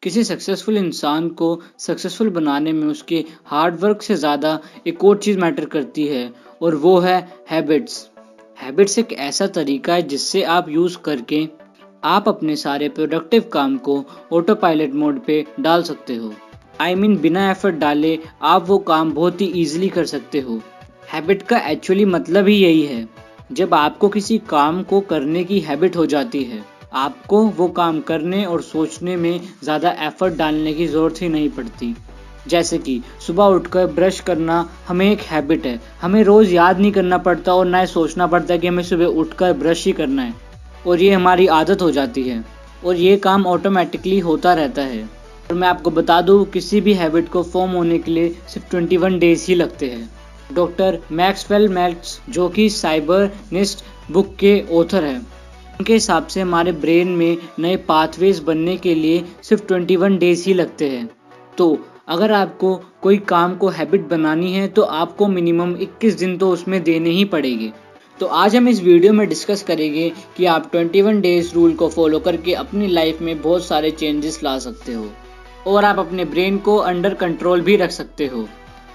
किसी सक्सेसफुल इंसान को सक्सेसफुल बनाने में उसके हार्ड वर्क से ज़्यादा एक और चीज़ मैटर करती है और वो है हैबिट्स। हैबिट्स एक ऐसा तरीका है जिससे आप यूज़ करके आप अपने सारे प्रोडक्टिव काम को ऑटो पायलट मोड पे डाल सकते हो। बिना एफर्ट डाले आप वो काम बहुत ही ईजिली कर सकते हो। हैबिट का एक्चुअली मतलब ही यही है। जब आपको किसी काम को करने की हैबिट हो जाती है, आपको वो काम करने और सोचने में ज़्यादा एफर्ट डालने की ज़रूरत ही नहीं पड़ती। जैसे कि सुबह उठकर ब्रश करना हमें एक हैबिट है। हमें रोज़ याद नहीं करना पड़ता और ना ही सोचना पड़ता कि हमें सुबह उठकर ब्रश ही करना है, और ये हमारी आदत हो जाती है और ये काम ऑटोमेटिकली होता रहता है। और मैं आपको बता दूँ, किसी भी हैबिट को फॉर्म होने के लिए सिर्फ 21 डेज़ ही लगते हैं। डॉक्टर मैक्सवेल मेल्ट्स, जो कि साइबरनिस्ट बुक के ऑथर हैं, उनके हिसाब से हमारे ब्रेन में नए पाथवेज बनने के लिए सिर्फ 21 डेज ही लगते हैं। तो अगर आपको कोई काम को हैबिट बनानी है तो आपको मिनिमम 21 दिन तो उसमें देने ही पड़ेंगे। तो आज हम इस वीडियो में डिस्कस करेंगे कि आप 21 डेज रूल को फॉलो करके अपनी लाइफ में बहुत सारे चेंजेस ला सकते हो और आप अपने ब्रेन को अंडर कंट्रोल भी रख सकते हो,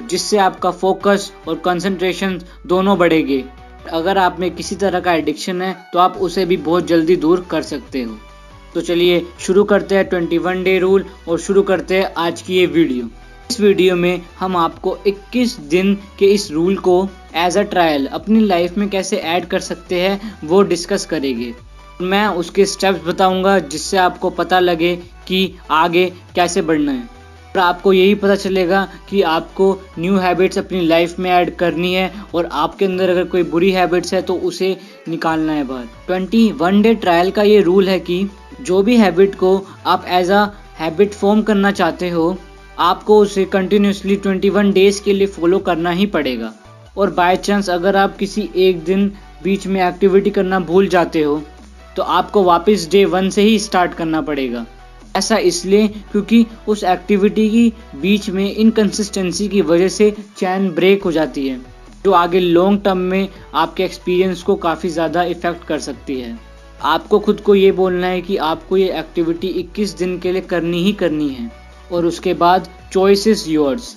जिससे आपका फोकस और कंसंट्रेशन दोनों बढ़ेंगे। अगर आप में किसी तरह का एडिक्शन है तो आप उसे भी बहुत जल्दी दूर कर सकते हो। तो चलिए शुरू करते हैं 21 डे रूल और शुरू करते हैं आज की ये वीडियो। इस वीडियो में हम आपको 21 दिन के इस रूल को एज अ ट्रायल अपनी लाइफ में कैसे ऐड कर सकते हैं वो डिस्कस करेंगे। मैं उसके स्टेप्स बताऊंगा जिससे आपको पता लगे कि आगे कैसे बढ़ना है और आपको यही पता चलेगा कि आपको न्यू हैबिट्स अपनी लाइफ में ऐड करनी है और आपके अंदर अगर कोई बुरी हैबिट्स है तो उसे निकालना है बाहर। 21 डे ट्रायल का ये रूल है कि जो भी हैबिट को आप एज अ हैबिट फॉर्म करना चाहते हो, आपको उसे कंटिन्यूसली 21 डेज के लिए फॉलो करना ही पड़ेगा। और बाय चांस अगर आप किसी एक दिन बीच में एक्टिविटी करना भूल जाते हो तो आपको वापस डे 1 से ही स्टार्ट करना पड़ेगा। ऐसा इसलिए क्योंकि उस एक्टिविटी की बीच में इनकंसिस्टेंसी की वजह से चैन ब्रेक हो जाती है, जो आगे लॉन्ग टर्म में आपके एक्सपीरियंस को काफ़ी ज़्यादा इफ़ेक्ट कर सकती है। आपको खुद को ये बोलना है कि आपको ये एक्टिविटी 21 दिन के लिए करनी ही करनी है और उसके बाद चॉइस इज़ योर्स।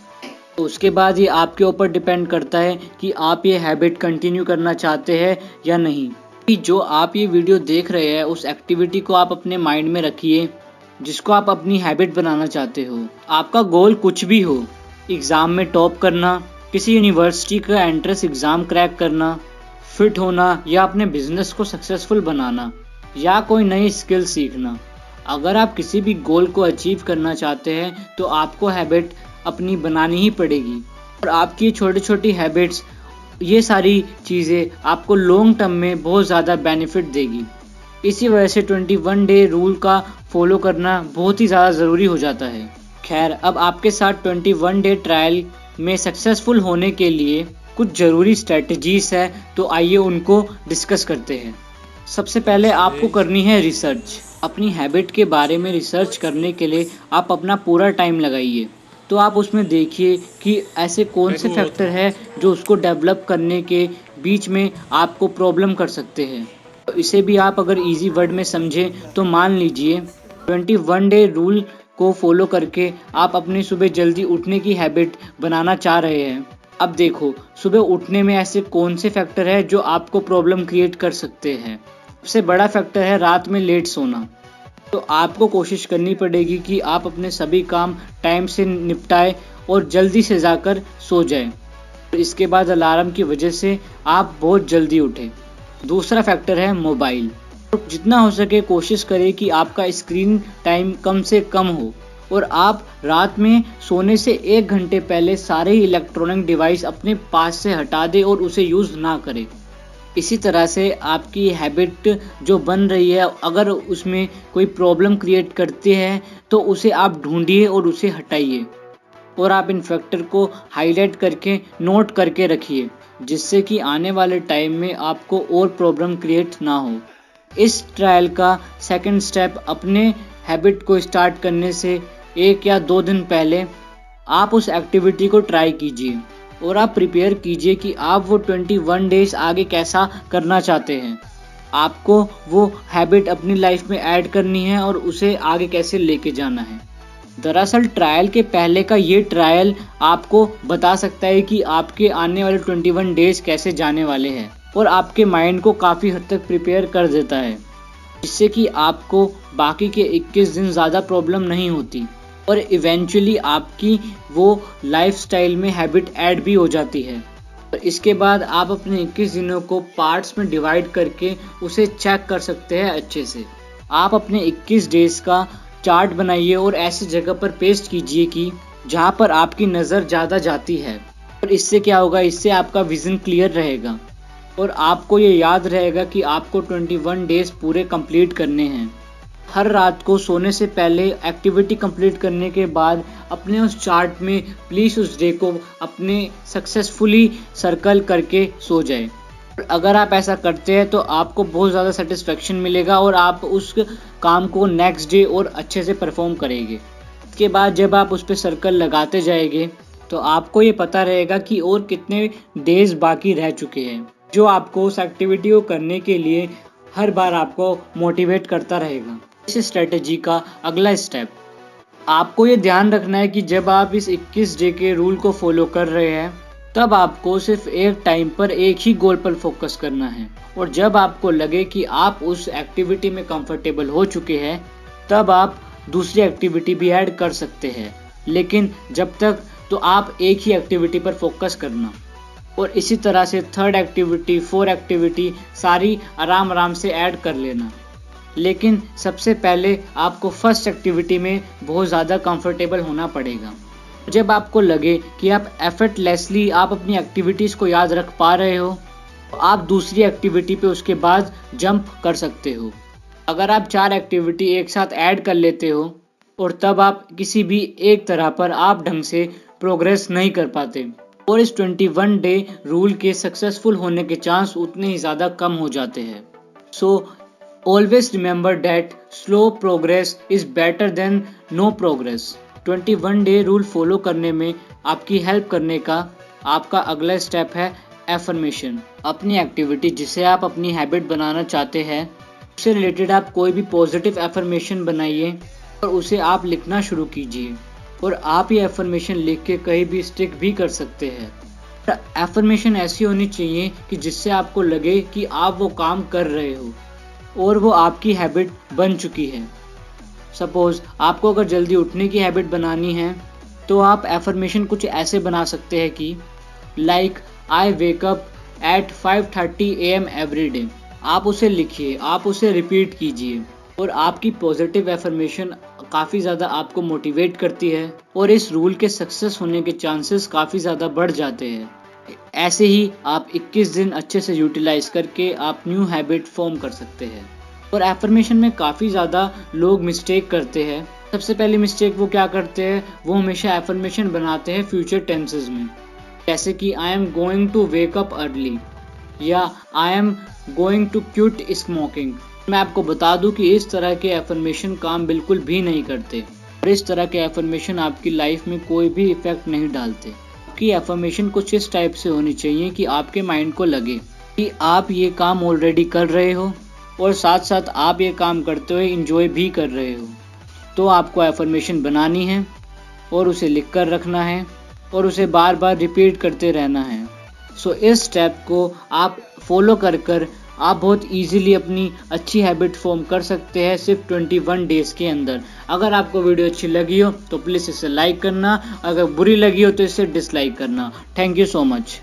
तो उसके बाद ये आपके ऊपर डिपेंड करता है कि आप ये हैबिट कंटिन्यू करना चाहते हैं या नहीं। कि जो आप ये वीडियो देख रहे हैं उस एक्टिविटी को आप अपने माइंड में रखिए जिसको आप अपनी हैबिट बनाना चाहते हो। आपका गोल कुछ भी हो, एग्ज़ाम में टॉप करना, किसी यूनिवर्सिटी का एंट्रेंस एग्ज़ाम क्रैक करना, फिट होना या अपने बिजनेस को सक्सेसफुल बनाना या कोई नई स्किल सीखना। अगर आप किसी भी गोल को अचीव करना चाहते हैं तो आपको हैबिट अपनी बनानी ही पड़ेगी और आपकी छोटी छोटी हैबिट्स, ये सारी चीज़ें आपको लॉन्ग टर्म में बहुत ज़्यादा बेनिफिट देगी। इसी वजह से 21 डे रूल का फॉलो करना बहुत ही ज़्यादा ज़रूरी हो जाता है। खैर, अब आपके साथ 21 डे ट्रायल में सक्सेसफुल होने के लिए कुछ ज़रूरी स्ट्रेटजीज़ है, तो आइए उनको डिस्कस करते हैं। सबसे पहले आपको करनी है रिसर्च। अपनी हैबिट के बारे में रिसर्च करने के लिए आप अपना पूरा टाइम लगाइए। तो आप उसमें देखिए कि ऐसे कौन से फैक्टर है जो उसको डेवलप करने के बीच में आपको प्रॉब्लम कर सकते हैं। तो इसे भी आप अगर इजी वर्ड में समझें तो मान लीजिए 21 डे रूल को फॉलो करके आप अपनी सुबह जल्दी उठने की हैबिट बनाना चाह रहे हैं। अब देखो, सुबह उठने में ऐसे कौन से फैक्टर है जो आपको प्रॉब्लम क्रिएट कर सकते हैं। सबसे बड़ा फैक्टर है रात में लेट सोना। तो आपको कोशिश करनी पड़ेगी कि आप अपने सभी काम टाइम से निपटाएं और जल्दी से जाकर सो जाएं। तो इसके बाद अलार्म की वजह से आप बहुत जल्दी उठें। दूसरा फैक्टर है मोबाइल। तो जितना हो सके कोशिश करें कि आपका स्क्रीन टाइम कम से कम हो और आप रात में सोने से 1 घंटे पहले सारे ही इलेक्ट्रॉनिक डिवाइस अपने पास से हटा दें और उसे यूज़ ना करें। इसी तरह से आपकी हैबिट जो बन रही है, अगर उसमें कोई प्रॉब्लम क्रिएट करती है तो उसे आप ढूंढिए और उसे हटाइए और आप इन फैक्टर को हाईलाइट करके नोट करके रखिए, जिससे कि आने वाले टाइम में आपको और प्रॉब्लम क्रिएट ना हो। इस ट्रायल का सेकंड स्टेप, अपने हैबिट को स्टार्ट करने से 1 या 2 दिन पहले आप उस एक्टिविटी को ट्राई कीजिए और आप प्रिपेयर कीजिए कि आप वो 21 डेज आगे कैसा करना चाहते हैं। आपको वो हैबिट अपनी लाइफ में ऐड करनी है और उसे आगे कैसे लेके जाना है। दरअसल ट्रायल के पहले का ये ट्रायल आपको बता सकता है कि आपके आने वाले 21 डेज कैसे जाने वाले हैं और आपके माइंड को काफ़ी हद तक प्रिपेयर कर देता है, जिससे कि आपको बाकी के 21 दिन ज़्यादा प्रॉब्लम नहीं होती और इवेंचुअली आपकी वो लाइफस्टाइल में हैबिट ऐड भी हो जाती है। और इसके बाद आप अपने 21 दिनों को पार्ट्स में डिवाइड करके उसे चेक कर सकते हैं अच्छे से। आप अपने 21 डेज का चार्ट बनाइए और ऐसी जगह पर पेस्ट कीजिए कि जहाँ पर आपकी नज़र ज़्यादा जाती है। और इससे क्या होगा, इससे आपका विज़न क्लियर रहेगा और आपको ये याद रहेगा कि आपको 21 डेज पूरे कंप्लीट करने हैं। हर रात को सोने से पहले एक्टिविटी कंप्लीट करने के बाद अपने उस चार्ट में प्लीज़ उस डे को अपने सक्सेसफुली सर्कल करके सो जाए। अगर आप ऐसा करते हैं तो आपको बहुत ज़्यादा सेटिस्फेक्शन मिलेगा और आप उस काम को नेक्स्ट डे और अच्छे से परफॉर्म करेंगे। इसके बाद जब आप उस पर सर्कल लगाते जाएंगे तो आपको ये पता रहेगा कि और कितने डेज बाकी रह चुके हैं, जो आपको उस एक्टिविटी को करने के लिए हर बार आपको मोटिवेट करता रहेगा। इस स्ट्रेटजी का अगला स्टेप, आपको ये ध्यान रखना है कि जब आप इस 21 डे के रूल को फॉलो कर रहे हैं तब आपको सिर्फ एक टाइम पर एक ही गोल पर फोकस करना है और जब आपको लगे कि आप उस एक्टिविटी में कंफर्टेबल हो चुके हैं तब आप दूसरी एक्टिविटी भी ऐड कर सकते हैं, लेकिन जब तक तो आप एक ही एक्टिविटी पर फोकस करना और इसी तरह से थर्ड एक्टिविटी, फोर्थ एक्टिविटी सारी आराम आराम से ऐड कर लेना। लेकिन सबसे पहले आपको फर्स्ट एक्टिविटी में बहुत ज़्यादा कंफर्टेबल होना पड़ेगा। जब आपको लगे कि आप एफर्टलेसली आप अपनी एक्टिविटीज़ को याद रख पा रहे हो तो आप दूसरी एक्टिविटी पे उसके बाद जंप कर सकते हो। अगर आप 4 एक्टिविटी एक साथ ऐड कर लेते हो और तब आप किसी भी एक तरह पर आप ढंग से प्रोग्रेस नहीं कर पाते और इस 21 डे रूल के सक्सेसफुल होने के चांस उतने ही ज़्यादा कम हो जाते हैं। So always remember that slow progress is better than no progress. 21 day rule follow करने में आपकी हेल्प करने का आपका अगला स्टेप है एफर्मेशन। अपनी एक्टिविटी जिसे आप अपनी हैबिट बनाना चाहते हैं उससे रिलेटेड आप कोई भी पॉजिटिव एफर्मेशन बनाइए और उसे आप लिखना शुरू कीजिए और आप ये एफर्मेशन लिख के कहीं भी स्टिक भी कर सकते हैं। एफर्मेशन ऐसी होनी चाहिए कि जिससे आपको लगे कि आप वो काम कर रहे हो और वो आपकी हैबिट बन चुकी है। सपोज़ आपको अगर जल्दी उठने की हैबिट बनानी है तो आप एफर्मेशन कुछ ऐसे बना सकते हैं कि like I wake up at 5:30 AM every day. आप उसे लिखिए, आप उसे रिपीट कीजिए और आपकी पॉजिटिव एफर्मेशन काफ़ी ज़्यादा आपको मोटिवेट करती है और इस रूल के सक्सेस होने के चांसेस काफ़ी ज़्यादा बढ़ जाते हैं। ऐसे ही आप 21 दिन अच्छे से यूटिलाइज करके आप न्यू हैबिट फॉर्म कर सकते हैं। और एफर्मेशन में काफ़ी ज़्यादा लोग मिस्टेक करते हैं। सबसे पहली मिस्टेक वो क्या करते हैं, वो हमेशा एफर्मेशन बनाते हैं फ्यूचर टेंसेस में, जैसे कि I am going to wake up early या I am going to quit smoking. मैं आपको बता दूं कि इस तरह के एफर्मेशन काम बिल्कुल भी नहीं करते और इस तरह के एफर्मेशन आपकी लाइफ में कोई भी इफेक्ट नहीं डालते। आपकी एफर्मेशन कुछ इस टाइप से होनी चाहिए कि आपके माइंड को लगे कि आप ये काम ऑलरेडी कर रहे हो और साथ साथ आप ये काम करते हुए इंजॉय भी कर रहे हो। तो आपको एफर्मेशन बनानी है और उसे लिख कर रखना है और उसे बार बार रिपीट करते रहना है। सो इस स्टेप को आप फॉलो कर आप बहुत इजीली अपनी अच्छी हैबिट फॉर्म कर सकते हैं सिर्फ 21 डेज़ के अंदर। अगर आपको वीडियो अच्छी लगी हो तो प्लीज़ इसे लाइक करना, अगर बुरी लगी हो तो इसे डिसलाइक करना। Thank you so much.